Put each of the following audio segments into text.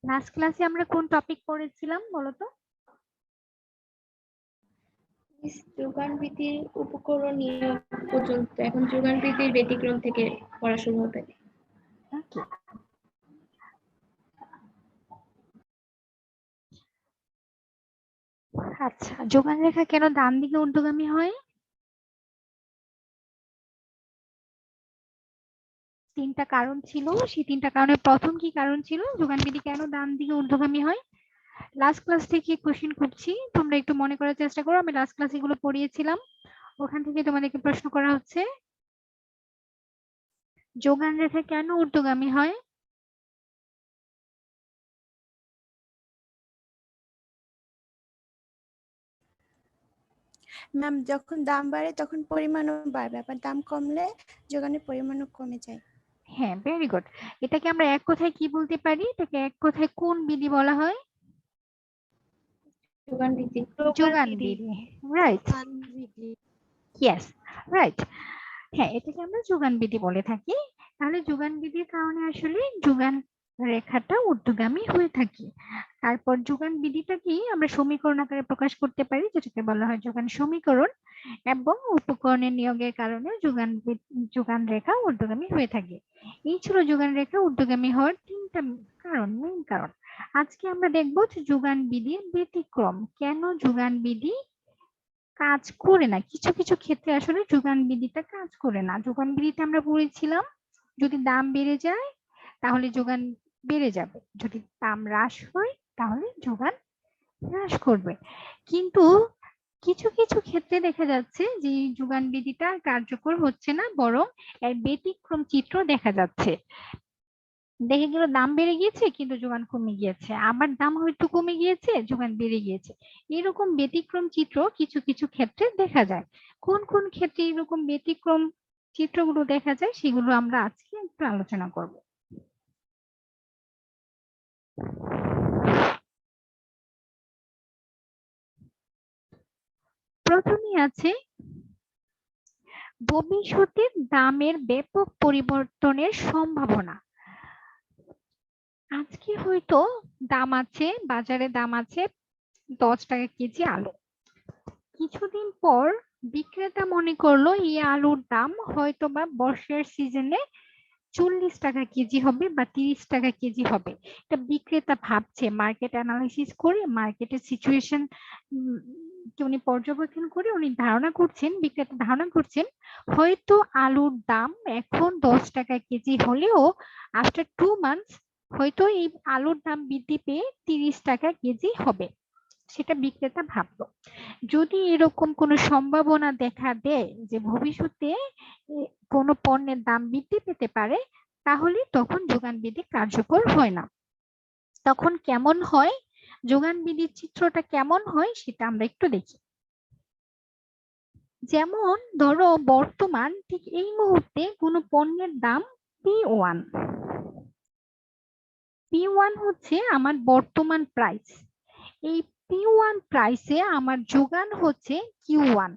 Last ক্লাসে আমরা কোন টপিক পড়েছিলাম বলো তো? যোগান বৃদ্ধির উপকরণ নিয়ে পর্যন্ত, এখন যোগান বৃদ্ধির ব্যতিক্রম থেকে পড়া শুরু হবে। Okay. আচ্ছা, যোগান রেখা কেন ডান দিকে ঊর্ধ্বগামী হয়? তিনটা কারণ ছিল, সেই তিনটা কারণের প্রথম কি কারণ ছিল যোগান বিধি কেন ডান দিকে ঊর্ধ্বগামী হয়? লাস্ট ক্লাস থেকে কোশ্চেন করছি, তোমরা একটু মনে করার চেষ্টা করো। আমি লাস্ট ক্লাস এগুলো পড়িয়েছিলাম, ওখান থেকে তোমাদেরকে প্রশ্ন করা হচ্ছে যোগান রেখা কেন ঊর্ধ্বগামী হয়? ম্যাম, যখন দাম বাড়ে তখন পরিমাণও বাড়বে, আবার দাম কমলে যোগানের পরিমাণও কমে যায়। হ্যাঁ, ভেরি গুড। এটাকে আমরা এক কথায় কি বলতে পারি? এটাকে এক কথায় কোন বিধি বলা হয়? যোগান বৃদ্ধি। যোগান বিধি, রাইট? Yes, right. হ্যাঁ, এটাকে আমরা যোগান বিধি বলে থাকি। তাহলে যোগান বিধির কারণে আসলে যোগান রেখাটা ঊর্ধ্বগামী হয়ে থাকে। তারপর যোগান বিধিটা কি আমরা সমীকরণ আকারে প্রকাশ করতে পারি, যেটাকে বলা হয় যোগান সমীকরণ। এবং উপকরণের নিয়োগের কারণে যোগান রেখা ঊর্ধ্বগামী হয়ে থাকে। এই ছিল যোগান রেখা ঊর্ধ্বগামী হওয়ার তিনটা কারণ, মেইন কারণ। আজকে আমরা দেখবো যে যোগান বিধির ব্যতিক্রম, কেন যোগান বিধি কাজ করে না। কিছু কিছু ক্ষেত্রে আসলে যোগান বিধিটা কাজ করে না। যোগান বিধিতে আমরা পড়েছিলাম যদি দাম বেড়ে যায় তাহলে যোগান বেড়ে যাবে, যদি দাম হ্রাস হয় তাহলে যোগান হ্রাস করবে। কিন্তু কিছু কিছু ক্ষেত্রে দেখা যাচ্ছে যে এই যোগান বিধিটা কার্যকর হচ্ছে না, বরং এর ব্যতিক্রম চিত্র দেখা যাচ্ছে। দেখে গেল দাম বেড়ে গিয়েছে কিন্তু যোগান কমে গিয়েছে, আবার দাম হয়তো কমে গিয়েছে যোগান বেড়ে গিয়েছে। এরকম ব্যতিক্রম চিত্র কিছু কিছু ক্ষেত্রে দেখা যায়। কোন কোন ক্ষেত্রে এরকম ব্যতিক্রম চিত্রগুলো দেখা যায় সেগুলো আমরা আজকে একটু আলোচনা করব। প্রথমেই আছে ভবিষ্যতে দামের ব্যাপক পরিবর্তনের সম্ভাবনা। আজকে হয়তো দাম আছে, বাজারে দাম আছে 10 টাকা কেজি আলু। কিছুদিন পর বিক্রেতা মনে করলো এই আলুর দাম হয়তো বা বর্ষার সিজনে 40 টাকা কেজি হবে বা 30 টাকা কেজি হবে। এটা বিক্রেতা ভাবছে, মার্কেট অ্যানালাইসিস করে মার্কেটের সিচুয়েশন উনি পর্যবেক্ষণ করে উনি ধারণা করছেন, বিক্রেতা ধারণা করছেন হয়তো আলুর দাম এখন 10 টাকা কেজি হলেও আফটার 2 মান্থস হয়তো এই আলুর দাম বৃদ্ধি পেয়ে 30 টাকা কেজি হবে। সেটা বিক্রেতা ভাবলো। যদি এরকম কোনো সম্ভাবনা দেখা দেয় যে ভবিষ্যতে কোনো পণ্যের দাম বৃদ্ধি পেতে পারে, তাহলে তখন যোগান বিধি কার্যকর হয় না। তখন কেমন হয়, যোগান বিধির চিত্রটা কেমন হয় সেটা আমরা একটু দেখি। যেমন ধরো বর্তমান ঠিক এই মুহূর্তে কোনো পণ্যের দাম P1। P1 হচ্ছে আমার বর্তমান প্রাইস। এই P1 প্রাইসে আমার যোগান হচ্ছে Q1।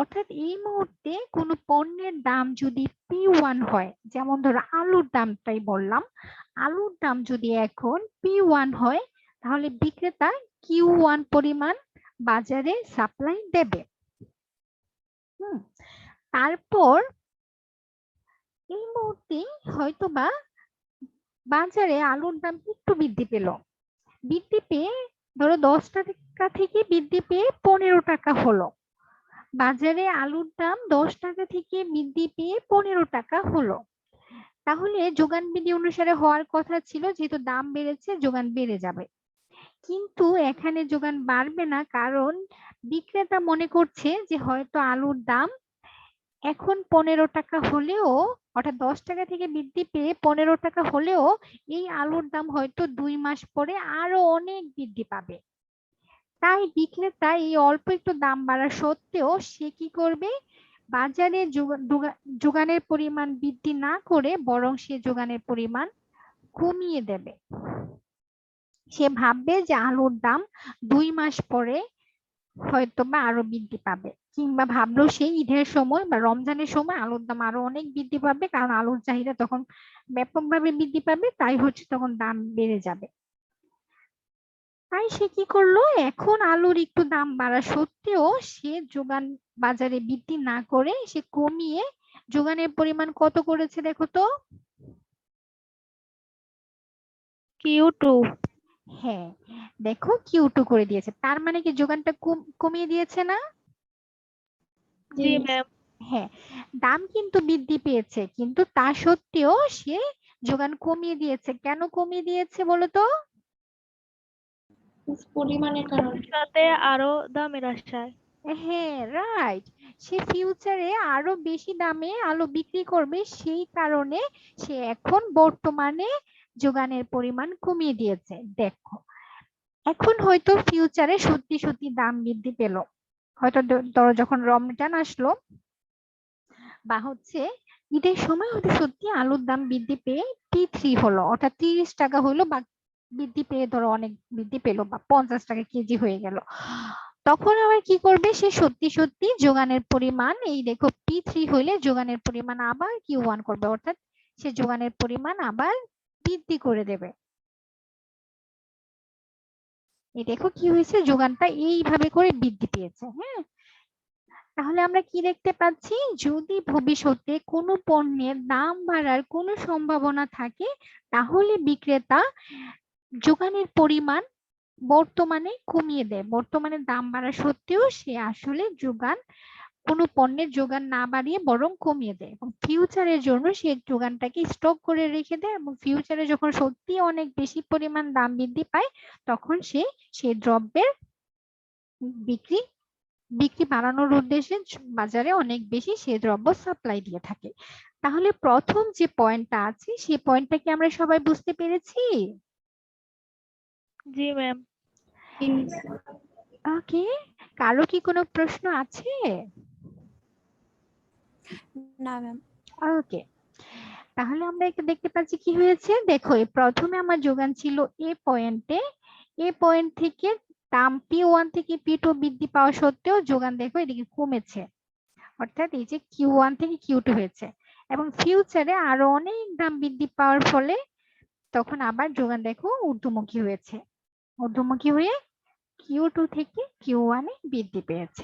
অর্থাৎ এই মুহূর্তে কোনো পণ্যের দাম যদি P1 হয়, যেমন ধরো আলুর দামটাই বললাম, আলুর দাম যদি এখন P1 হয় তাহলে বিক্রেতা Q1 পরিমাণ বাজারে সাপ্লাই দেবে। তারপর এই মুহূর্তে হয়তোবা বাজারে আলুর দাম একটু বৃদ্ধি পেল, বৃদ্ধি পেয়ে ধরো 10 টাকা থেকে বৃদ্ধি পেয়ে 15 টাকা হলো। বাজারে আলুর দাম 10 টাকা থেকে বৃদ্ধি পেয়ে 15 টাকা হলো। তাহলে যোগান বিধি অনুসারে হওয়ার কথা ছিল, যেহেতু দাম বেড়েছে যোগান বেড়ে যাবে। কিন্তু এখানে যোগান বাড়বে না, কারণ বিক্রেতা মনে করছে যে হয়তো আলুর দাম এখন 15 টাকা হলেও, অর্থাৎ 10 টাকা থেকে বৃদ্ধি পেয়ে 15 টাকা হলেও এই আলুর দাম হয়তো 2 মাস পরে আরো অনেক বৃদ্ধি পাবে। তাই বিক্রেতা এই অল্প একটু দাম বাড়া সত্ত্বেও সে কি করবে, বাজারে যোগানের পরিমাণ বৃদ্ধি না করে বরং সে যোগানের পরিমাণ কমিয়ে দেবে। সে ভাববে যে আলুর দাম 2 মাস পরে হয়তো বা আরো বৃদ্ধি পাবে, কিংবা ভাবলো সে ঈদের সময় বা রমজানের সময় আলুর দাম আরো অনেক বৃদ্ধি পাবে, কারণ আলুর চাহিদা তখন ব্যাপকভাবে বৃদ্ধি পাবে, তাই হচ্ছে তখন দাম বেড়ে যাবে। তাই সে কি করলো, এখন আলুর একটু দাম বাড়া সত্ত্বেও সে যোগান বাজারে বৃদ্ধি না করে সে কমিয়ে যোগানের পরিমাণ কত করেছে দেখো তো। Q2. হ্যাঁ, দেখো Q2 করে দিয়েছে, তার মানে কি যোগানটা কমিয়ে দিয়েছে না? জি ম্যাম। হ্যাঁ, দাম কিন্তু বৃদ্ধি পেয়েছে, কিন্তু তা সত্ত্বেও সে যোগান কমিয়ে দিয়েছে। কেন কমিয়ে দিয়েছে বলো তো? পরিমাণের কারণে। সাথে আরো দামের আশায়। হ্যাঁ, রাইট। সে ফিউচারে আরো বেশি দামে আলু বিক্রি করবে, সেই কারণে সে এখন বর্তমানে যোগানের পরিমাণ কমিয়ে দিয়েছে। দেখো, এখন হয়তো ফিউচারে সত্যি সত্যি দাম বৃদ্ধি পেল, হয়তো ধরো যখন রমজান আসলো বা হচ্ছে ঈদের সময় হয়তো সত্যি আলুর দাম বৃদ্ধি পেয়ে P3 হলো, অর্থাৎ 30 টাকা হলো, বা বৃদ্ধি পেয়ে ধরো অনেক বৃদ্ধি পেলো বা 50 টাকা কেজি হয়ে গেল। তখন আবার কি করবে, সে সত্যি সত্যি যোগানের পরিমাণ, এই দেখো P3 হইলে যোগানের পরিমাণ আবার Q1 করবে, অর্থাৎ সে যোগানের পরিমাণ আবার বৃদ্ধি করে দেবে। এই দেখো কি হয়েছে, যোগানটা এইভাবে করে বৃদ্ধি পেয়েছে। হ্যাঁ, তাহলে আমরা কি দেখতে পাচ্ছি, যদি ভবিষ্যতে কোনো পণ্যের দাম বাড়ার কোনো সম্ভাবনা থাকে, তাহলে বিক্রেতা যোগানের পরিমাণ বর্তমানে কমিয়ে দেয়। বর্তমানে দাম বাড়া সত্ত্বেও সে আসলে কোনো পণ্যের যোগান না বাড়িয়ে বরং কমিয়ে দেয়, এবং ফিউচারের জন্য সে যোগানটাকে স্টক করে রেখে দেয়, এবং ফিউচারে যখন সত্যি অনেক বেশি পরিমাণ দাম বৃদ্ধি পায়, তখন সে সেই দ্রব্যের বিক্রি বিক্রি বাড়ানোর উদ্দেশ্যে বাজারে অনেক বেশি সে দ্রব্য সাপ্লাই দিয়ে থাকে। তাহলে প্রথম যে পয়েন্টটা আছে সেই পয়েন্টটা কি আমরা সবাই বুঝতে পেরেছি? জি ম্যাম। ওকে, কারো কি কোনো প্রশ্ন আছে? না ম্যাম। ওকে, তাহলে আমরা একটু দেখতে পাচ্ছি কি হয়েছে। দেখো, প্রথমে আমার যোগান ছিল এ পয়েন্ট থেকে দাম P1 থেকে P2 বৃদ্ধি পাওয়া সত্ত্বেও যোগান দেখো এদিকে কমেছে, অর্থাৎ এই যে Q1 থেকে Q2 হয়েছে, এবং ফিউচারে আরো অনেক দাম বৃদ্ধি পাওয়ার ফলে তখন আবার যোগান দেখো ঊর্ধ্বমুখী হয়েছে, ঊর্ধ্বমুখী হয়ে Q2 থেকে Q1 এ বৃদ্ধি পেয়েছে।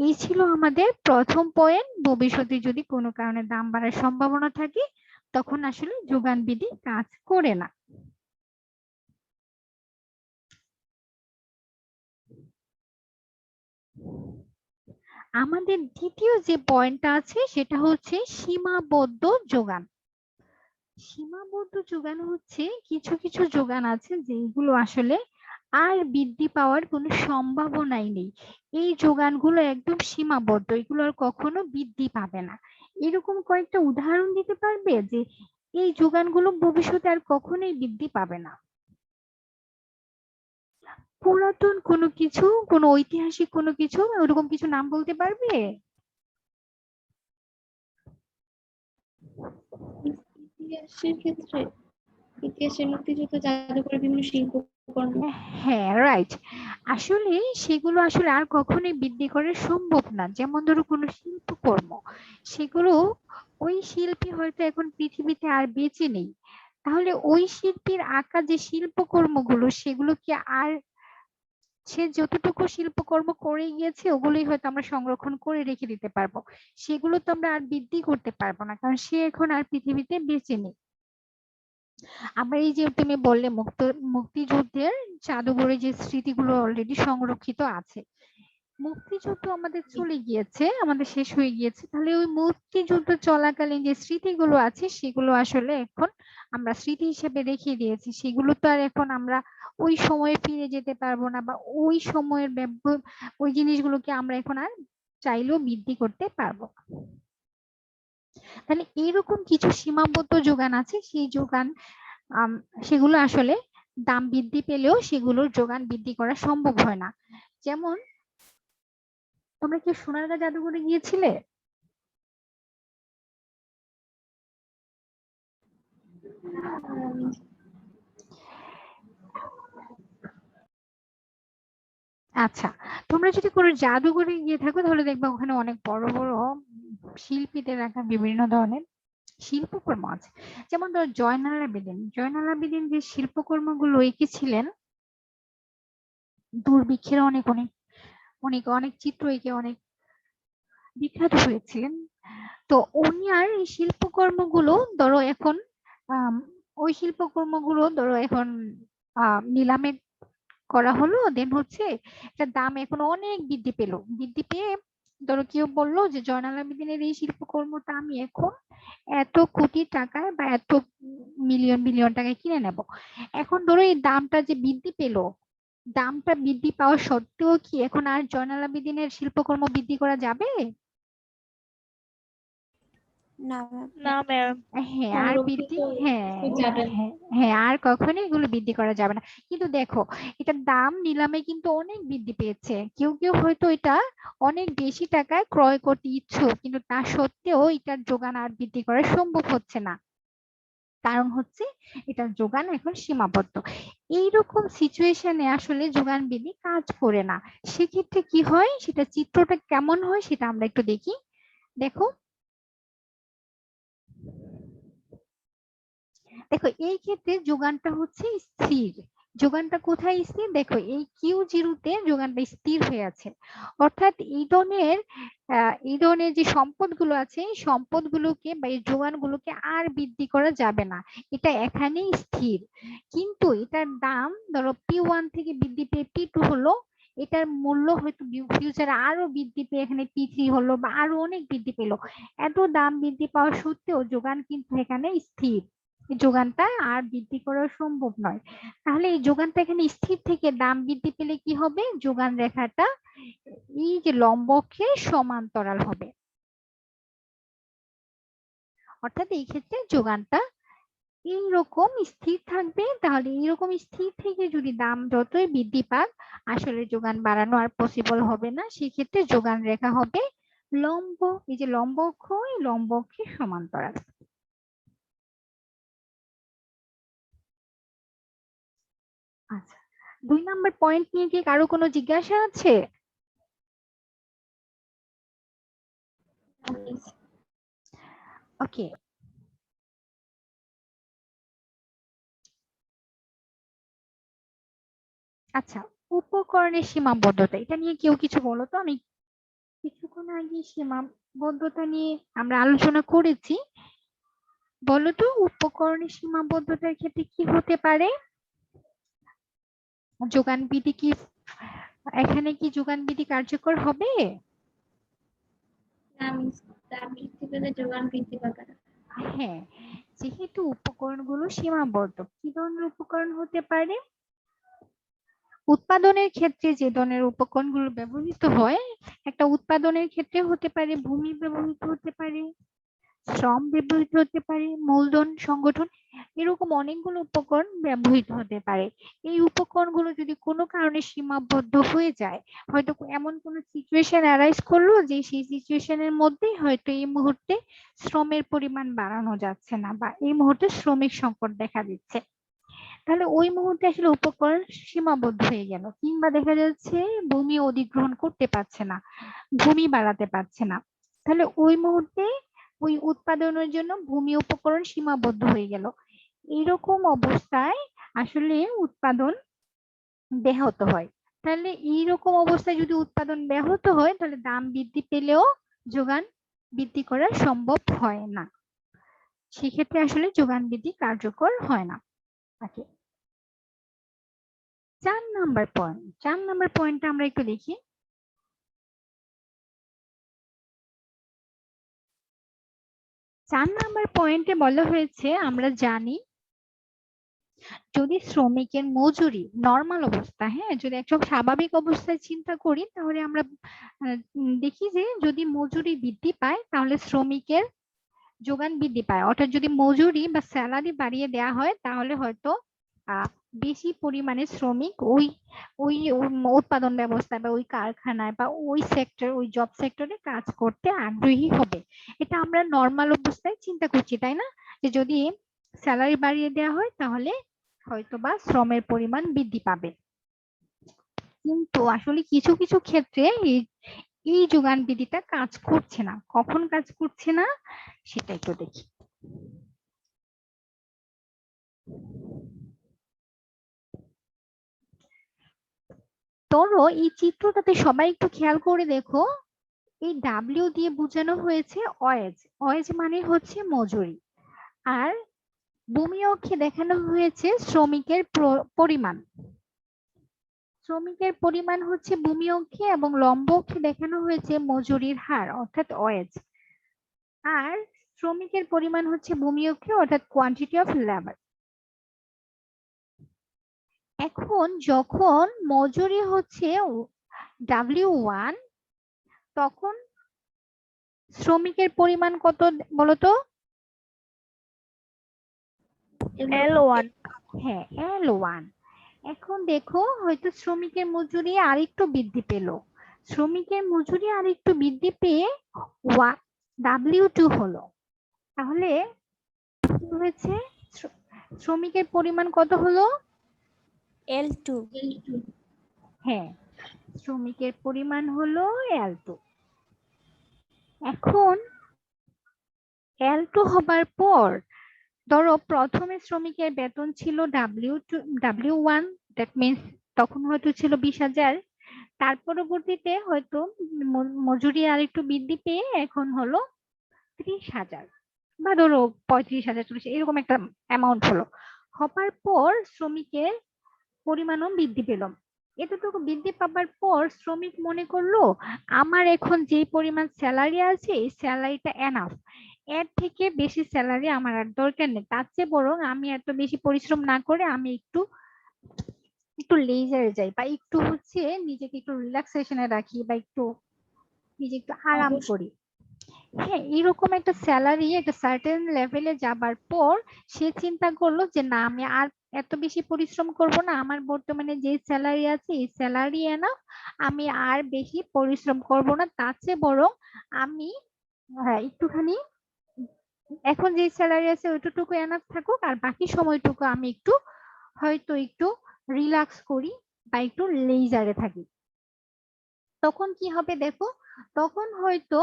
এই ছিল আমাদের প্রথম পয়েন্ট, ভবিষ্যতে যদি কোনো কারণে দাম বাড়ার সম্ভাবনা থাকে তখন আসলে যোগান বিধি কাজ করে না। আমাদের দ্বিতীয় যে পয়েন্টটা আছে সেটা হচ্ছে সীমাবদ্ধ যোগান। সীমাবদ্ধ যোগান হচ্ছে কিছু কিছু যোগান আছে যেগুলো আসলে আর বৃদ্ধি পাওয়ার কোনো সম্ভাবনাই নেই, এই যোগানগুলো একদম সীমাবদ্ধ, এগুলো আর কখনো বৃদ্ধি পাবে না। এরকম কয়েকটা উদাহরণ দিতে পারবে যে এই যোগানগুলো ভবিষ্যতে আর কখনোই বৃদ্ধি পাবে না? পুরাতন কোনো কিছু, কোনো ঐতিহাসিক কোনো কিছু, ওরকম কিছু নাম বলতে পারবে? ইতিহাসের ক্ষেত্রে ইতিহাসের মুক্তিযুদ্ধ, জাদুঘর, বিভিন্ন শিল্পকর্ম। হ্যাঁ, রাইট। আসলে সেগুলো আসলে আর কখনোই বৃদ্ধি করা সম্ভব না, যেমন ধরো কোনো শিল্পকর্ম, সেগুলো ওই শিল্পী হয়তো এখন পৃথিবীতে আর বেঁচে নেই, তাহলে ওই শিল্পীর আঁকা যে শিল্পকর্মগুলো সেগুলো কি আর, সে যতটুকু শিল্পকর্ম করে গিয়েছে ওগুলোই হয়তো আমরা সংরক্ষণ করে রেখে দিতে পারবো, সেগুলো তো আমরা আর বৃদ্ধি করতে পারবো না, কারণ সে এখন আর পৃথিবীতে বেঁচে নেই। আবার এই যে তুমি বললে মুক্তিযুদ্ধের জাদুঘরে যে স্মৃতিগুলো অলরেডি সংরক্ষিত আছে, মুক্তিযুদ্ধ আমাদের চলে গিয়েছে, আমাদের শেষ হয়ে গিয়েছে, তাহলে ওই মুক্তিযুদ্ধ চলাকালীন যে স্মৃতিগুলো আছে সেগুলো আসলে এখন আমরা স্মৃতি হিসেবে রেখে দিয়েছি, সেগুলো তো আর এখন আমরা ওই সময়ে ফিরে যেতে পারবো না, বা ওই সময়ের ওই জিনিসগুলোকে আমরা এখন আর চাইলেও বৃদ্ধি করতে পারবো না। তাহলে এরকম কিছু সীমাবদ্ধ যোগান আছে, সেই যোগান সেগুলো আসলে দাম বৃদ্ধি পেলেও সেগুলোর যোগান বৃদ্ধি করা সম্ভব হয় না। যেমন, তোমরা কি সোনারগাঁ জাদুঘরে গিয়েছিলে? আচ্ছা, তোমরা যদি কোনো জাদুঘরে গিয়ে থাকো তাহলে দেখবে ওখানে অনেক বড় বড় শিল্পীদের রাখা বিভিন্ন ধরনের শিল্পকর্ম আছে। যেমন ধর জয়নাল আবেদিন, জয়নাল আবেদিন যে শিল্পকর্মগুলো এঁকেছিলেন, দুর্ভিক্ষের অনেক অনেক অনেক অনেক চিত্র এঁকে অনেক বিখ্যাত হয়েছিলেন। তো উনি আর এই শিল্পকর্মগুলো ধরো এখন আম, ওই শিল্পকর্মগুলো ধরো এখন নিলামে করা হলো, দেন হচ্ছে এটার দাম এখন অনেক বৃদ্ধি পেলো, বৃদ্ধি পেয়ে ধরো কেউ বললো যে জয়নাল আবেদিনের এই শিল্পকর্মটা আমি এখন এত কোটি টাকায় বা এত মিলিয়ন বিলিয়ন টাকায় কিনে নেব। এখন ধরো এই দামটা যে বৃদ্ধি পেলো, দামটা বৃদ্ধি পাওয়া সত্ত্বেও কি এখন আর জয়নাল আবেদিনের শিল্পকর্ম বৃদ্ধি করা যাবে? না ম্যাম। না ম্যাম। হ্যাঁ আর বৃদ্ধি, সংরক্ষিত হ্যাঁ যাবে না। হ্যাঁ হ্যাঁ আর কখনোই এগুলো বৃদ্ধি করা যাবে না। কিন্তু দেখো এটার দাম নিলামে কিন্তু অনেক বৃদ্ধি পেয়েছে, কেউ কেউ হয়তো এটা অনেক বেশি টাকায় ক্রয় করতে ইচ্ছুক, কিন্তু তা সত্ত্বেও এটার যোগান আর বৃদ্ধি করা সম্ভব হচ্ছে না। কারণ হচ্ছে এটার যোগান এখন সীমাবদ্ধ। এইরকম সিচুয়েশনে আসলে যোগান বৃদ্ধি কাজ করে না। সেক্ষেত্রে কি হয়, সেটা চিত্রটা কেমন হয় সেটা আমরা একটু দেখি। দেখো দেখো এই ক্ষেত্রে যোগানটা হচ্ছে স্থির। যোগানটা কোথায় স্থির, দেখো এই Q0-তে যোগানটা স্থির হয়ে আছে। অর্থাৎ এই ধরনের যে সম্পদগুলো আছে এই সম্পদগুলোকে বা এই যোগানগুলোকে আর বৃদ্ধি করা যাবে না, এটা এখানেই স্থির। কিন্তু এটার দাম ধরো P1 থেকে বৃদ্ধি পেয়ে P2 হলো, এটার মূল্য হয়তো ফিউচারে আরো বৃদ্ধি পেয়ে এখানে P3 হলো বা আরো অনেক বৃদ্ধি পেলো। এত দাম বৃদ্ধি পাওয়া সত্ত্বেও যোগান কিন্তু এখানে স্থির, এই যোগানটা আর বৃদ্ধি করা সম্ভব নয়। তাহলে এই যোগানটা এখানে স্থির থেকে দাম বৃদ্ধি পেলে কি হবে, যোগান রেখাটা এই যে লম্ব অক্ষে সমান্তরাল হবে। অর্থাৎ এই ক্ষেত্রে যোগানটা এইরকম স্থির থাকবে। তাহলে এইরকম স্থির থেকে যদি দাম যতই বৃদ্ধি পাক আসলে যোগান বাড়ানো আর পসিবল হবে না, সেক্ষেত্রে যোগান রেখা হবে লম্ব, এই যে লম্ব অক্ষ এই লম্ব অক্ষের সমান্তরাল। আচ্ছা, 2 নম্বর পয়েন্ট নিয়ে কি কারো কোনো জিজ্ঞাসা আছে? ওকে, আচ্ছা, উপকরণের সীমাবদ্ধতা এটা নিয়ে কেউ কিছু বলো তো। আমি কিছুক্ষণ আগে সীমাবদ্ধতা নিয়ে আমরা আলোচনা করেছি, বলো তো উপকরণের সীমাবদ্ধতার ক্ষেত্রে কি হতে পারে? যোগান বিধি কি এখানে কি যোগান বিধি কার্যকর হবে? দাম বৃদ্ধি পেলে যোগান বৃদ্ধি পাবে না। হ্যাঁ, যেহেতু উপকরণগুলো সীমাবদ্ধ, কি ধরনের উপকরণ হতে পারে? উৎপাদনের ক্ষেত্রে যে ধরনের উপকরণগুলো ব্যবহৃত হয়, একটা উৎপাদনের ক্ষেত্রে হতে পারে ভূমি ব্যবহৃত হতে পারে, শ্রম ব্যবহৃত হতে পারে, মূলধন সংগঠন, এরকম অনেকগুলো উপকরণ ব্যবহৃত হতে পারে। এই উপকরণগুলো যদি কোনো কারণে সীমাবদ্ধ হয়ে যায়, হয়তো এমন কোনো সিচুয়েশন অ্যারাইজ করলো যে সেই সিচুয়েশনের মধ্যেই হয়তো এই মুহূর্তে শ্রমের পরিমাণ বাড়ানো যাচ্ছে না বা এই মুহূর্তে শ্রমিক সংকট দেখা দিচ্ছে, তাহলে ওই মুহূর্তে আসলে উপকরণ সীমাবদ্ধ হয়ে গেল। কিংবা দেখা যাচ্ছে ভূমি অধিগ্রহণ করতে পারছে না, ভূমি বাড়াতে পারছে না, তাহলে ওই মুহূর্তে ওই উৎপাদনের জন্য ভূমি উপকরণ সীমাবদ্ধ হয়ে গেল। এইরকম অবস্থায় আসলে উৎপাদন ব্যাহত হয়। তাহলে এইরকম অবস্থায় যদি উৎপাদন ব্যাহত হয় তাহলে দাম বৃদ্ধি পেলেও যোগান বৃদ্ধি করা সম্ভব হয় না, সেক্ষেত্রে আসলে যোগান বৃদ্ধি কার্যকর হয় না। ওকে, 4 নম্বর পয়েন্টটা আমরা একটু দেখি। 4 নম্বর পয়েন্টে বলা হয়েছে আমরা জানি যদি শ্রমিকের মজুরি নর্মাল অবস্থা, হ্যাঁ যদি একদম স্বাভাবিক অবস্থায় চিন্তা করি তাহলে আমরা দেখি যে যদি মজুরি বৃদ্ধি পায় তাহলে শ্রমিকের যোগান বৃদ্ধি পায়। অর্থাৎ যদি মজুরি বা স্যালারি বাড়িয়ে দেওয়া হয় তাহলে হয়তো বেশি পরিমাণে শ্রমিক ওই ওই উৎপাদন ব্যবস্থা বা ওই কারখানায় বা ওই সেক্টর ওই জব সেক্টরে কাজ করতে আগ্রহী হবে। এটা আমরা নর্মাল অবস্থায় চিন্তা করছি, তাই না? যে যদি স্যালারি বাড়িয়ে দেওয়া হয় তাহলে হয়তো বা শ্রমের পরিমাণ বৃদ্ধি পাবে। কিন্তু আসলে কিছু কিছু ক্ষেত্রে এই যোগান বিধিটা কাজ করছে না। কখন কাজ করছে না সেটা একটু দেখি। ধরো এই চিত্রটাতে সবাই একটু খেয়াল করে দেখো, এই ডাব্লিউ দিয়ে বোঝানো হয়েছে ওয়েজ। ওয়েজ মানে হচ্ছে মজুরি। আর ভূমি অক্ষে দেখানো হয়েছে শ্রমিকের পরিমাণ। শ্রমিকের পরিমাণ হচ্ছে ভূমি অক্ষে এবং লম্ব অক্ষে দেখানো হয়েছে মজুরির হার অর্থাৎ ওয়েজ। আর শ্রমিকের পরিমাণ হচ্ছে ভূমি অক্ষে অর্থাৎ কোয়ান্টিটি অফ লেবার। এখন যখন মজুরি হচ্ছে W1, তখন শ্রমিকের পরিমাণ কত বলতো? L1 হ্যাঁ, L1। এখন দেখো হয়তো শ্রমিকের মজুরি আরেকটু বৃদ্ধি পেল। শ্রমিকের মজুরি আরেকটু বৃদ্ধি পেয়ে W2 হলো। তাহলে কি হয়েছে? শ্রমিকের পরিমাণ কত হলো? L2। হ্যাঁ, শ্রমিকের পরিমাণ হলো L2। এখন L2 হবার পর ধরো প্রথমে শ্রমিকের বেতন ছিল W1, দ্যাট মিনস তখন হয়তো ছিল 20,000। তার পরবর্তীতে হয়তো মজুরি আর একটু বৃদ্ধি পেয়ে এখন হলো 30,000 বা ধরো 35,000, 40 এরকম একটা অ্যামাউন্ট হলো। হবার পর শ্রমিকের পরিমাণও বৃদ্ধি পেল। এতটুকু বৃদ্ধি পাবার পর শ্রমিক মনে করলো আমার এখন যে পরিমাণ স্যালারি আছে এই স্যালারিটা এনাফ, এর থেকে বেশি স্যালারি আমার আর দরকার নেই। তার চেয়ে বরং আমি এত বেশি পরিশ্রম না করে আমি একটু একটু লেজারে যাই বা একটু হচ্ছে নিজেকে একটু রিল্যাক্সেশনে রাখি বা একটু নিজে একটু আরাম করি। হ্যাঁ, এরকম একটা স্যালারি একটা সার্টেন লেভেলে যাবার পর সে চিন্তা করলো যে না আমি আর এত বেশি পরিশ্রম করব না, আমার বর্তমানে যে স্যালারি আছে এই স্যালারি এনাফ, আমি আর বেশি পরিশ্রম করব না। তার চেয়ে বরং আমি একটুখানি এখন যে স্যালারি আছে ওইটুকু এনাফ থাকুক, আর বাকি সময়টুকু আমি একটু হয়তো একটু রিল্যাক্স করি বা একটু লেজারে থাকি। তখন কি হবে দেখো, তখন হয়তো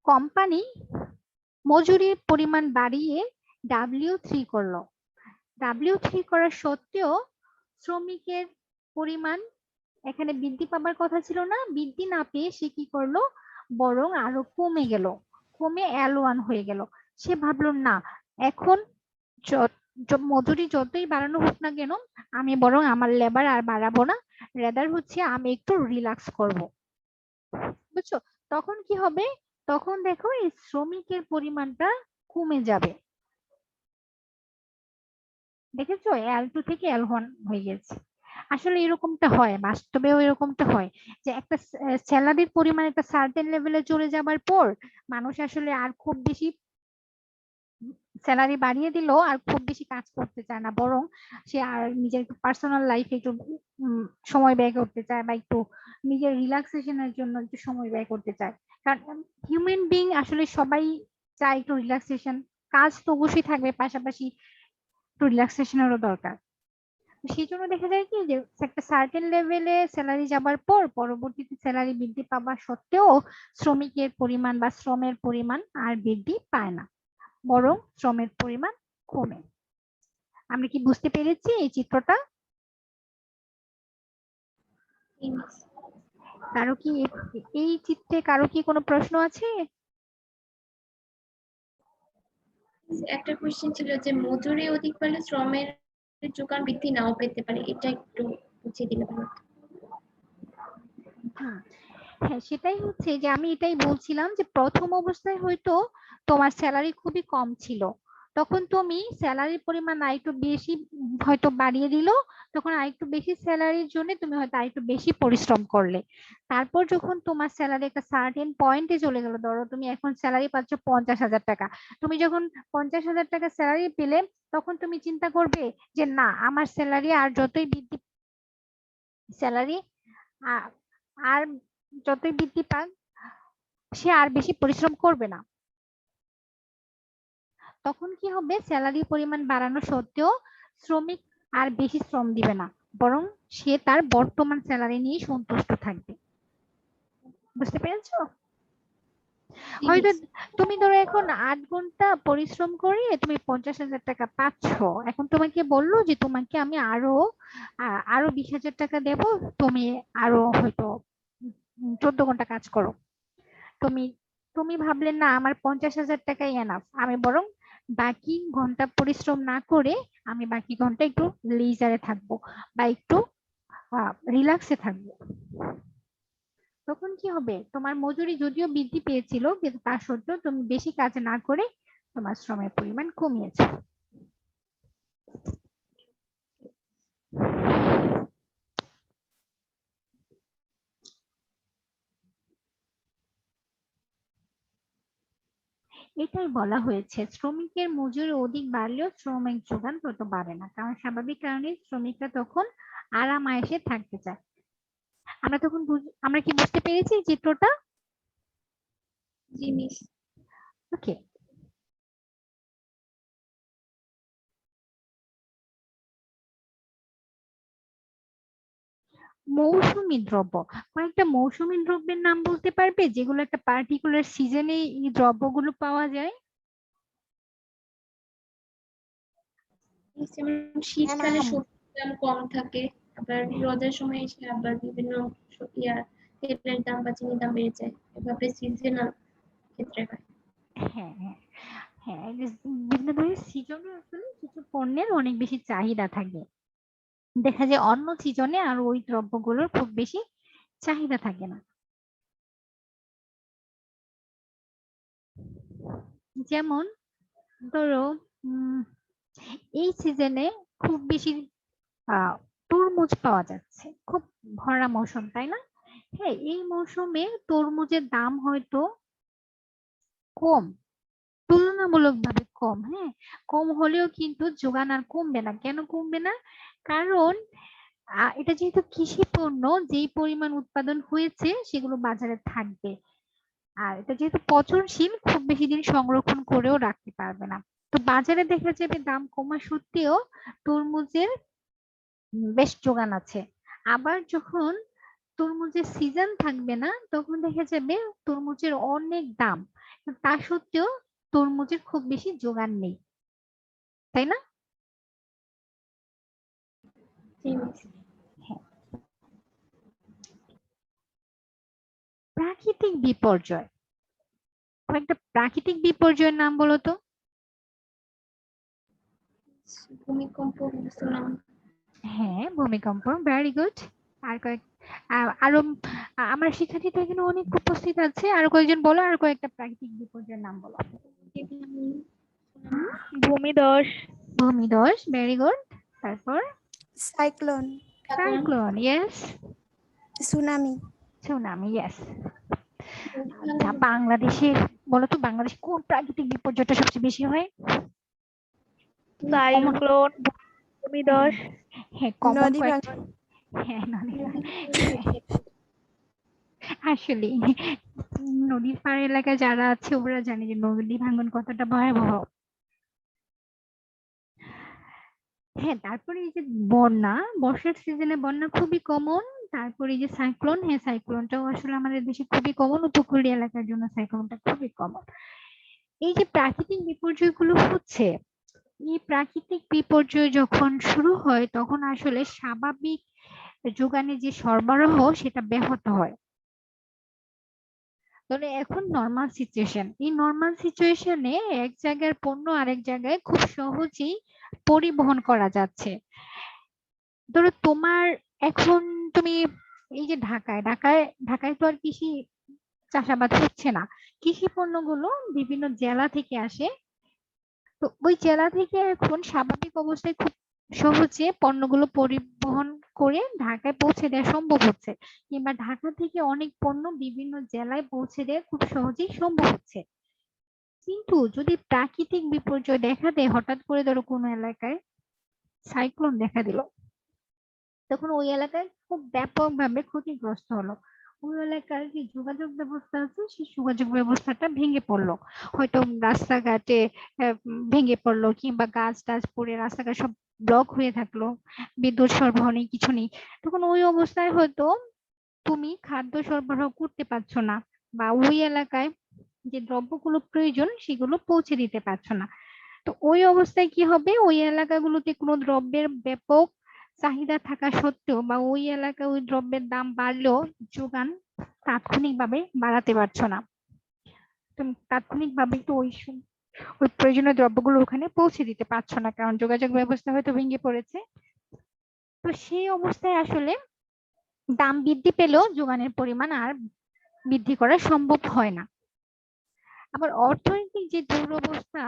কোম্পানি মজুরির পরিমাণ বাড়িয়ে W3 করলো। W3 করা সত্ত্বেও শ্রমিকের পরিমাণ এখানে বৃদ্ধি পাবার কথা ছিল না, বৃদ্ধি না পেয়ে সে কি করলো বরং আরো কমে গেল, কমে L1 হয়ে গেল। সে ভাবলো না এখন মজুরি যতই বাড়ানো হোক না কেন আমি বরং আমার লেবার আর বাড়াবো না, রেদার হচ্ছে আমি একটু রিল্যাক্স করব। বুঝছো? তখন কি হবে, তখন দেখো এই শ্রমিকের পরিমাণটা কমে যাবে। দেখেছো L2 থেকে L1 হয়ে গেছে। আসলে এরকমটা হয়, বাস্তবেও এরকমটা হয় যে একটা স্যালারির পরিমাণ একটা সার্টেন লেভেলে চলে যাবার পর মানুষ আসলে আর খুব বেশি স্যালারি বাড়িয়ে দিলেও আর খুব বেশি কাজ করতে চায় না, বরং সে আর নিজের পার্সোনাল লাইফে একটু সময় ব্যয় করতে চায় বা একটু নিজের রিল্যাক্সেশনের জন্য একটু সময় ব্যয় করতে চায়। কারণ হিউম্যান বিং আসলে সবাই চায় একটু রিল্যাক্সেশন, কাজ তো অবশ্যই থাকবে, পাশাপাশি একটু রিল্যাক্সেশনেরও দরকার। সেই জন্য দেখা যায় কি যে একটা সার্টেন লেভেলে স্যালারি যাবার পর পরবর্তীতে স্যালারি বৃদ্ধি পাওয়া সত্ত্বেও শ্রমিকের পরিমাণ বা শ্রমের পরিমাণ আর বৃদ্ধি পায় না, বরং শ্রমের পরিমাণ কমে। আমরা কি বুঝতে পেরেছি এই চিত্রটা? কারো কি এই চিত্রে কারো কি কোনো প্রশ্ন আছে? একটা কোশ্চেন ছিল যে মজুরি অধিক হলে শ্রমের যোগান বৃদ্ধি নাও পেতে পারে, এটা একটু বুঝিয়ে দিলে ভালো হতো। হ্যাঁ, সেটাই হচ্ছে যে আমি এটাই বলছিলাম যে প্রথম অবস্থায় হয়তো তোমার স্যালারি খুবই কম ছিল, তখন তুমি স্যালারির পরিমাণ আরেকটু বেশি হয়তো বাড়িয়ে দিল, তখন আরেকটু বেশি স্যালারির জন্য তুমি হয়তো আরেকটু বেশি পরিশ্রম করলে। তারপর যখন তোমার স্যালারি একটা সার্টেন পয়েন্টে চলে গেল, ধরো তুমি এখন স্যালারি পাচ্ছ 50,000 টাকা, তুমি যখন 50,000 টাকা স্যালারি পেলে তখন তুমি চিন্তা করবে যে না আমার স্যালারি আর যতই বৃদ্ধি স্যালারি আর যতই বৃদ্ধি পাক সে আর বেশি পরিশ্রম করবে না। তখন কি হবে, স্যালারি পরিমাণ বাড়ানো সত্ত্বেও শ্রমিক আর বেশি শ্রম দিবে না, বরং সে তার বর্তমান স্যালারি নিয়ে সন্তুষ্ট থাকবে। বুঝতে পেরেছো? জি হয়তো মিস। তুমি ধরো এখন 8 ঘন্টা পরিশ্রম করে তুমি 50,000 টাকা পাচ্ছ, এখন তোমাকে বললো যে তোমাকে আমি আরো 20,000 টাকা দেব, তুমি আরো হয়তো 14 ঘন্টা কাজ করো। তুমি তুমি ভাবলে না আমার 50,000 টাকাই এনাফ, আমি বরং বাকি ঘন্টা পরিশ্রম না করে আমি বাকি ঘন্টা একটু লেজারে থাকবো বা একটু রিল্যাক্সে থাকবো। তখন কি হবে, তোমার মজুরি যদিও বৃদ্ধি পেয়েছিল কিন্তু তা সত্ত্বেও তুমি বেশি কাজ না করে তোমার শ্রমের পরিমাণ কমিয়েছো। এটাই বলা হয়েছে শ্রমিকের মজুরি অধিক বাড়লেও শ্রমিক যোগান তত বাড়ে না, কারণ স্বাভাবিক কারণে শ্রমিকরা তখন আরাম আয়েসে থাকতে চায়। আমরা কি বুঝতে পেরেছি চিত্রটা? জি মিস। ওকে। মৌসুমী দ্রব্য, কয়েকটা মৌসুমী দ্রব্যের নাম বলতে পারবে যেগুলো একটা পার্টিকুলার সিজনে এই দ্রব্যগুলো পাওয়া যায়? যেমন শীতকালে সবজির দাম কম থাকে, আবার রোদের সময় এসে আবার বিভিন্ন তেলের দাম বা চিনির দাম বেড়ে যায়, এভাবে সিজনাল ক্ষেত্রে হয়। হ্যাঁ হ্যাঁ হ্যাঁ, এই যে বিভিন্ন ধরনের সিজনে আসলে কিছু পণ্যের অনেক বেশি চাহিদা থাকে, দেখা যায় অন্য সিজনে আর ওই দ্রব্যগুলোর খুব বেশি চাহিদা থাকে না। যেমন ধরো এই সিজনে খুব বেশি তরমুজ পাওয়া যাচ্ছে, খুব ভরা মৌসুম তাই না? হ্যাঁ, এই মৌসুমে তরমুজের দাম হয়তো কম, তুলনামূলকভাবে কম। হ্যাঁ, কম হলেও কিন্তু যোগান আর কমবে না। কেন কমবে না? কারণ এটা যেহেতু কৃষি পণ্য, যেই পরিমাণ উৎপাদন হয়েছে সেগুলো বাজারে থাকবে, আর এটা যেহেতু পচনশীল খুব বেশি দিন সংরক্ষণ করেও রাখতে পারবে না। তো বাজারে দেখা যাবে দাম কমা সত্ত্বেও তরমুজের বেশ যোগান আছে। আবার যখন তরমুজের সিজন থাকবে না তখন দেখা যাবে তরমুজের অনেক দাম, তা সত্ত্বেও তরমুজের খুব বেশি যোগান নেই, তাই না? জি মিস। হ্যাঁ। প্রাকৃতিক বিপর্যয়, কয়েকটা প্রাকৃতিক বিপর্যয়ের নাম বলো তো। ভূমিকম্প, সুনামি। হ্যাঁ, ভূমিকম্প, ভেরি গুড। আর আরো আমার শিক্ষার্থীরা এখানে অনেক উপস্থিত আছে, আরো কয়েকজন বলো, আর কয়েকটা প্রাকৃতিক বিপর্যয়ের নাম বলো। ভূমিধস, ভূমিধস, ভেরি গুড। তারপর cyclone, cyclone, yes. Tsunami, tsunami, yes. আচ্ছা, বাংলাদেশে বলো তো, বাংলাদেশে কোন প্রাকৃতিক বিপর্যয়টা সবচেয়ে বেশি হয়? কমন, সাইক্লোন, ভূমিধস, হ্যাঁ কমন নদী কয়েকটা। ভাঙন, হ্যাঁ নদী আসলে নদীর পাড় এলাকায় যারা আছে ওরা জানে যে নদী ভাঙন কতটা ভয়াবহ। হ্যাঁ, তারপরে এই যে বন্যা, বর্ষার সিজনে বন্যা খুবই কমন। তারপরে এই যে সাইক্লোন, হ্যাঁ সাইক্লোনটাও আসলে আমাদের দেশে খুবই কমন, উপকূলীয় এলাকার জন্য সাইক্লোনটা খুবই কমন। এই যে প্রাকৃতিক বিপর্যয়গুলো হচ্ছে, এই প্রাকৃতিক বিপর্যয় যখন শুরু হয় তখন আসলে স্বাভাবিক যোগানে যে সরবরাহ সেটা ব্যাহত হয়। তাহলে এখন নর্মাল সিচুয়েশন, এই নর্মাল সিচুয়েশনে এক জায়গার পণ্য আরেক জায়গায় খুব সহজেই পরিবহন করা যাচ্ছে। ধরো তোমার এখন তুমি এই যে ঢাকায় তো আর কৃষি চাষাবাদ হচ্ছে না, কৃষি পণ্যগুলো বিভিন্ন জেলা থেকে আসে। তো ওই জেলা থেকে এখন স্বাভাবিক অবস্থায় খুব সহজে পণ্যগুলো পরিবহন করে ঢাকায় পৌঁছে দেওয়া সম্ভব হচ্ছে, কিংবা ঢাকা থেকে অনেক পণ্য বিভিন্ন জেলায় পৌঁছে দেওয়া খুব সহজেই সম্ভব হচ্ছে। কিন্তু যদি প্রাকৃতিক বিপর্যয় দেখা দেয়, হঠাৎ করে ধরো কোনো এলাকায় সাইক্লোন দেখা দিল, তখন ওই এলাকায় খুব ব্যাপকভাবে ক্ষতিগ্রস্ত হলো। ওই এলাকার যে যোগাযোগ ব্যবস্থা আছে সেই যোগাযোগ ব্যবস্থাটা ভেঙে পড়লো, হয়তো রাস্তাঘাটে ভেঙে পড়লো, কিংবা গাছ টাছ পড়ে রাস্তাঘাট সব ব্লক হয়ে থাকলো, বিদ্যুৎ সরবরাহ নেই, কিছু নেই, তখন ওই অবস্থায় হয়তো তুমি খাদ্য সরবরাহ করতে পারছো না, বা ওই এলাকায় যে দ্রব্যগুলো প্রয়োজন সেগুলো পৌঁছে দিতে পারছো না। তো ওই অবস্থায় কি হবে, ওই এলাকাগুলোতে কোনো দ্রব্যের ব্যাপক চাহিদা থাকা সত্ত্বেও বা ওই এলাকায় ওই দ্রব্যের দাম বাড়লেও যোগান তাৎক্ষণিকভাবে বাড়াতে পারছো না। তুমি তাৎক্ষণিকভাবে তো ওই প্রয়োজনীয় দ্রব্যগুলো ওখানে পৌঁছে দিতে পারছো না, কারণ যোগাযোগ ব্যবস্থা হয়তো ভেঙে পড়েছে। তো সেই অবস্থায় আসলে দাম বৃদ্ধি পেলেও যোগানের পরিমাণ আর বৃদ্ধি করা সম্ভব হয় না। আবার অর্থনৈতিক যে দুরবস্থা,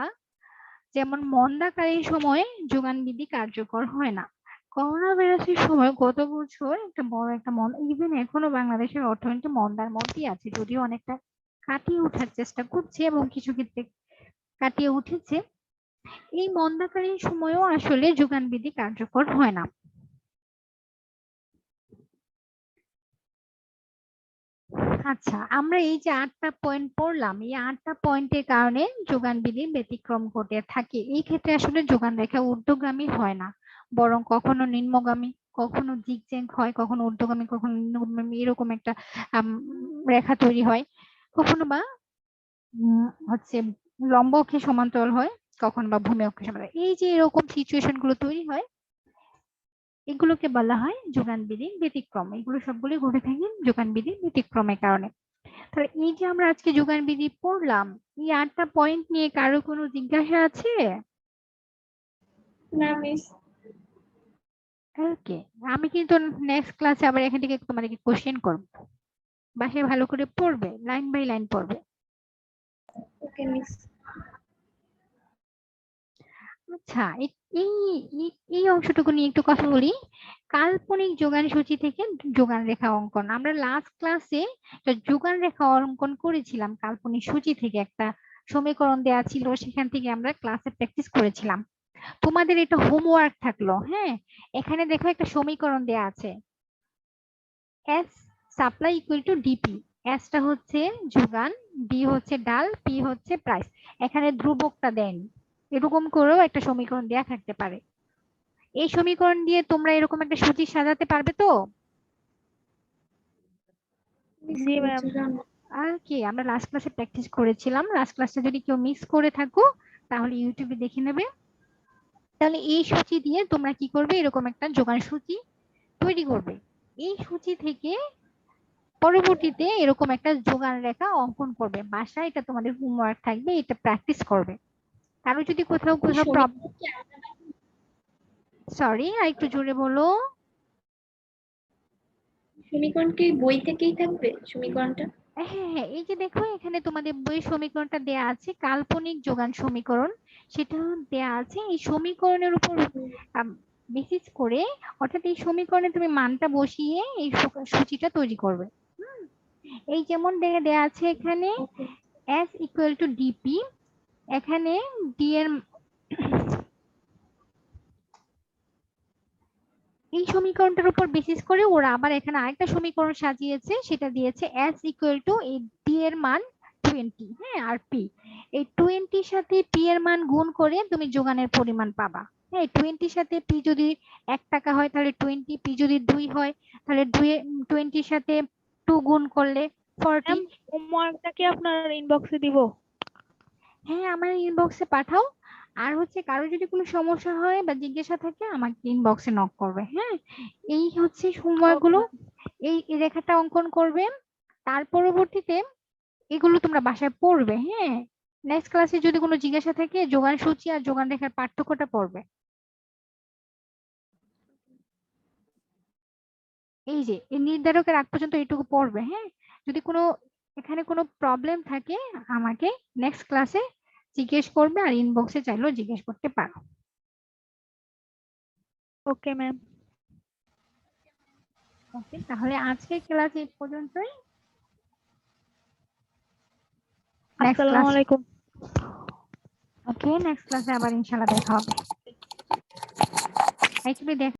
যেমন মন্দাকালীন সময়ে যোগান বৃদ্ধি কার্যকর হয় না। করোনা ভাইরাসের সময় গত বছর একটা বড় একটা ইভেন এখনো বাংলাদেশের অর্থনীতি মন্দার মধ্যেই আছে, যদিও অনেকটা কাটিয়ে ওঠার চেষ্টা করছে এবং কিছু ক্ষেত্রে কাটিয়ে উঠেছে। এই মন্দাকালীন সময়েও আসলে যোগান বৃদ্ধি কার্যকর হয় না। আচ্ছা, আমরা এই যে 8টা পয়েন্ট পড়লাম, এই 8টা পয়েন্টের কারণে যোগান বৃদ্ধির ব্যতিক্রম ঘটে থাকে। এই ক্ষেত্রে আসলে যোগান রেখা ঊর্ধ্বগামী হয় না, বরং কখনো নিম্নগামী, কখনো জিগজ্যাগ হয়, কখনো ঊর্ধ্বগামী, কখনো নিম্নগামী, এরকম একটা রেখা তৈরি হয়। কখনো বা হচ্ছে লম্ব অক্ষে সমান্তরাল হয়, কখনো বা ভূমি অক্ষে সমান্তরাল। এই যে এরকম সিচুয়েশন গুলো তৈরি হয়, এগুলোকে বলা হয় যোগান বৃদ্ধির ব্যতিক্রম। এগুলো সবগুলো ঘটে থাকে যোগান বৃদ্ধির ব্যতিক্রমের কারণে। তাহলে এই যে আমরা আজকে যোগান বিধি পড়লাম, এই 8টা পয়েন্ট নিয়ে কারো কোনো জিজ্ঞাসা আছে? না মিস। ওকে, আমি কিন্তু নেক্সট ক্লাসে আবার এখান থেকে তোমাদেরকে কোশ্চেন করব, বাসায় ভালো করে পড়বে, লাইন বাই লাইন পড়বে। ওকে মিস। আচ্ছা, এই এই অংশটুকু নিয়ে একটু কথা বলি। কাল্পনিক যোগান সূচি থেকে যোগান রেখা অঙ্কন, আমরা লাস্ট ক্লাসে যোগান রেখা অঙ্কন করেছিলাম। কাল্পনিক সূচি থেকে একটা সমীকরণ দেওয়া ছিল, সেখান থেকে আমরা ক্লাসে প্র্যাকটিস করেছিলাম। তোমাদের এটা হোমওয়ার্ক থাকলো। হ্যাঁ, এখানে দেখো একটা সমীকরণ দেয়া আছে, S supply equal to DP. এসটা হচ্ছে যোগান, ডি হচ্ছে ডাল, পি হচ্ছে প্রাইস। এখানে ধ্রুবকটা দেন, এরকম করেও একটা সমীকরণ দেয়া থাকতে পারে। এই সমীকরণ দিয়ে তোমরা এরকম একটা সূচি সাজাতে পারবে তো? জি ম্যাম। আর কি, আমরা লাস্ট ক্লাসে প্র্যাকটিস করেছিলাম। লাস্ট ক্লাসটা যদি কেউ মিস করে থাকো তাহলে ইউটিউবে দেখে নেবে। তাহলে এই সূচি দিয়ে তোমরা কি করবে, এরকম একটা যোগান সূচি তৈরি করবে। এই সূচি থেকে পরবর্তীতে এরকম একটা যোগান রেখা অঙ্কন করবে বাসায়। এটা তোমাদের হোমওয়ার্ক থাকবে, এটা প্র্যাকটিস করবে। কারো যদি কোথাও কোথাও প্রবলেম, সরি আর একটু জোরে বলো। সমীকরণ কি বই থেকেই থাকবে সমীকরণটা? হ্যাঁ হ্যাঁ, এই যে দেখো এখানে তোমাদের বই সমীকরণটা দেয়া আছে, কাল্পনিক যোগান সমীকরণ, সেটা দেয়া আছে। এই সমীকরণের উপর বেসিস করে, অর্থাৎ এই সমীকরণে তুমি মানটা বসিয়ে এই সূচিটা তৈরি করবে। এই যেমন দেয়া আছে এখানে S ইকুয়াল টু ডিপি, এখানে ডি এর এই সমীকরণটার উপর বেসিস করে ওরা আবার এখানে আরেকটা সমীকরণ সাজিয়েছে, সেটা দিয়েছে S ইকুয়াল টু এই ডি এর মান 20, হ্যাঁ, আর পি। এই 20 সাথে পি এর মান গুণ করে তুমি যোগানের পরিমাণ পাবা। হ্যাঁ, 20 সাথে পি যদি 1 টাকা হয় তাহলে 20, পি যদি 2 হয় তাহলে 20 সাথে 2 গুণ করলে 40। হোমওয়ার্কটা কি আপনার ইনবক্সে দিব? হ্যাঁ, আমার ইনবক্সে পাঠাও। আর হচ্ছে কারো যদি কোনো সমস্যা হয় বা জিজ্ঞাসা থাকে আমাকে ইনবক্সে নক করবে। হ্যাঁ, এই হচ্ছে হোমওয়ার্ক গুলো, এই রেখাটা অঙ্কন করবে। তার পরবর্তীতে এগুলো তোমরা বাসায় পড়বে। হ্যাঁ, নেক্সট ক্লাসে যদি কোনো জিজ্ঞাসা থাকে যোগান সূচি আর যোগান রেখার পার্থক্যটা পড়বে। এই যে এই নির্ধারকের আগ পর্যন্ত এইটুকু পড়বে। হ্যাঁ, যদি কোনো এখানে কোনো প্রবলেম থাকে আমাকে নেক্সট ক্লাসে জিজ্ঞেস করবে, আর ইনবক্সে চাইলেও জিজ্ঞেস করতে পারো। Okay ma'am. ওকে, তাহলে আজকের ক্লাস এই পর্যন্তই। নেক্সট আসসালামু ক্লাস, আলাইকুম। ওকে, নেক্সট ক্লাসে আবার ইনশাআল্লাহ দেখা হবে। একটু দেখ